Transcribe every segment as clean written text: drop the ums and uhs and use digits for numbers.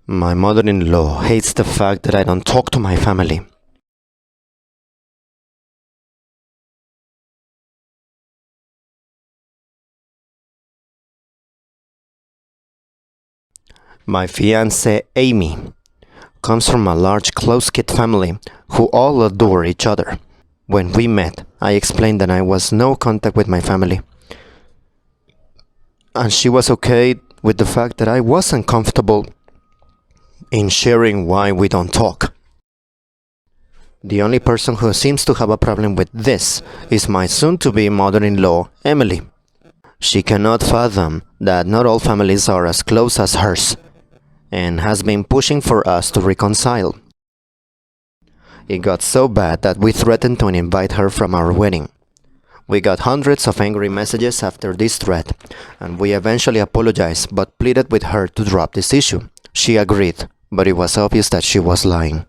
My mother-in-law hates the fact that I don't talk to my family. My fiancée Amy comes from a large close-knit family who all adore each other. When we met, I explained that I was no contact with my family, and she was okay with the fact that I wasn't comfortable in sharing why we don't talk. The only person who seems to have a problem with this is my soon-to-be mother-in-law, Emily. She cannot fathom that not all families are as close as hers, and has been pushing for us to reconcile. It got so bad that we threatened to invite her from our wedding. We got hundreds of angry messages after this threat, and we eventually apologized but pleaded with her to drop this issue. She agreed, but it was obvious that she was lying.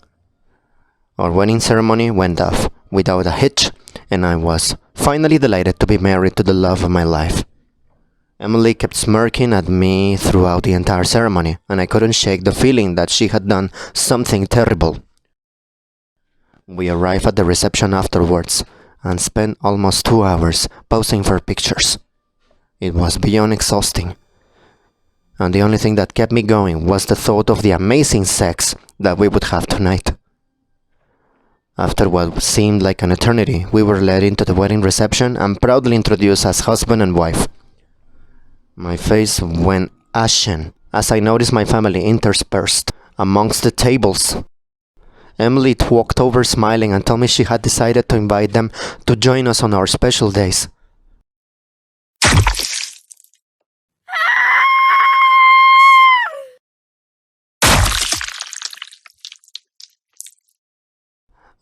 Our wedding ceremony went off without a hitch, and I was finally delighted to be married to the love of my life. Emily kept smirking at me throughout the entire ceremony, and I couldn't shake the feeling that she had done something terrible. We arrived at the reception afterwards and spent almost 2 hours posing for pictures. It was beyond exhausting, and the only thing that kept me going was the thought of the amazing sex that we would have tonight. After what seemed like an eternity, we were led into the wedding reception and proudly introduced as husband and wife. My face went ashen as I noticed my family interspersed amongst the tables. Emily walked over smiling and told me she had decided to invite them to join us on our special days.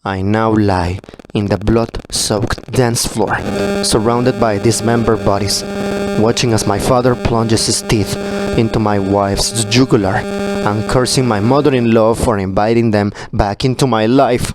I now lie in the blood-soaked dance floor, surrounded by dismembered bodies, watching as my father plunges his teeth into my wife's jugular and cursing my mother-in-law for inviting them back into my life.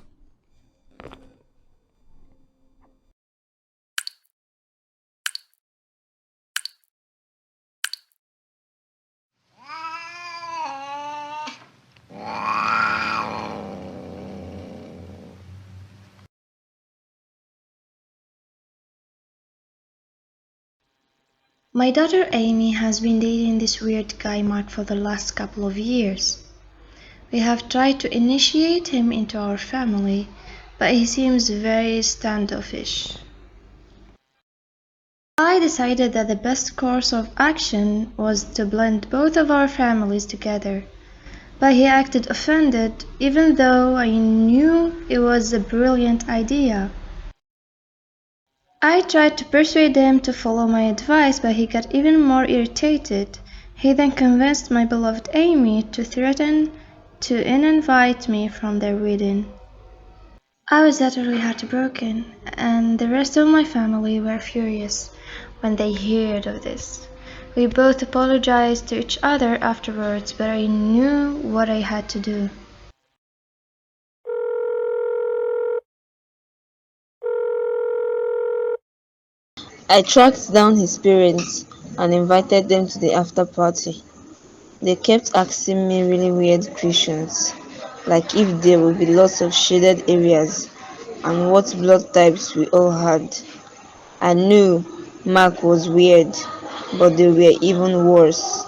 My daughter Amy has been dating this weird guy Mark for the last couple of years. We have tried to initiate him into our family, but he seems very standoffish. I decided that the best course of action was to blend both of our families together, but he acted offended even though I knew it was a brilliant idea. I tried to persuade him to follow my advice, but he got even more irritated. He then convinced my beloved Amy to threaten to uninvite me from their wedding. I was utterly heartbroken, and the rest of my family were furious when they heard of this. We both apologized to each other afterwards, but I knew what I had to do. I tracked down his parents and invited them to the after party. They kept asking me really weird questions, like if there would be lots of shaded areas and what blood types we all had. I knew Mark was weird, but they were even worse.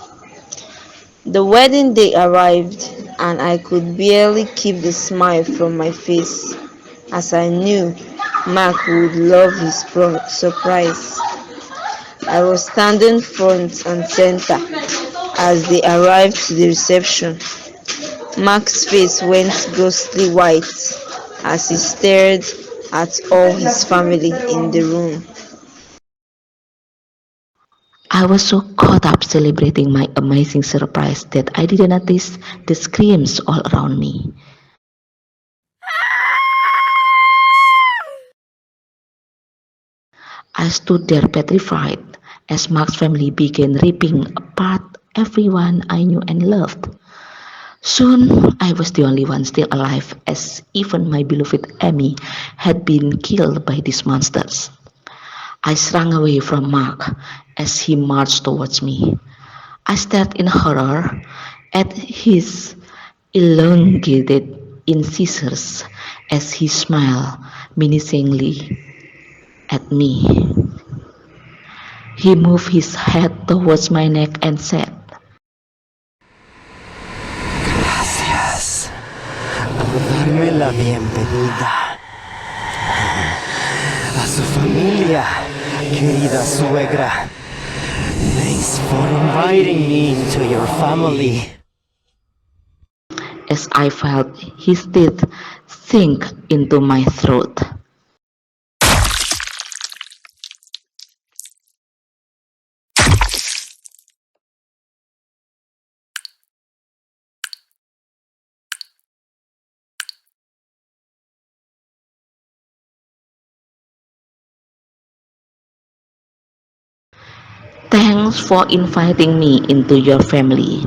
The wedding day arrived, and I could barely keep the smile from my face, as I knew Mark would love his surprise. I was standing front and center as they arrived to the reception. Mark's face went ghostly white as he stared at all his family in the room. I was so caught up celebrating my amazing surprise that I didn't notice the screams all around me. I stood there petrified as Mark's family began ripping apart everyone I knew and loved. Soon I was the only one still alive, as even my beloved Amy had been killed by these monsters. I shrank away from Mark as he marched towards me. I stared in horror at his elongated incisors as he smiled menacingly at me. He moved his head towards my neck and said, Gracias por darme la bienvenida a su familia, querida suegra. Thanks for inviting me into your family. as I felt his teeth sink into my throat. Thanks for inviting me into your family.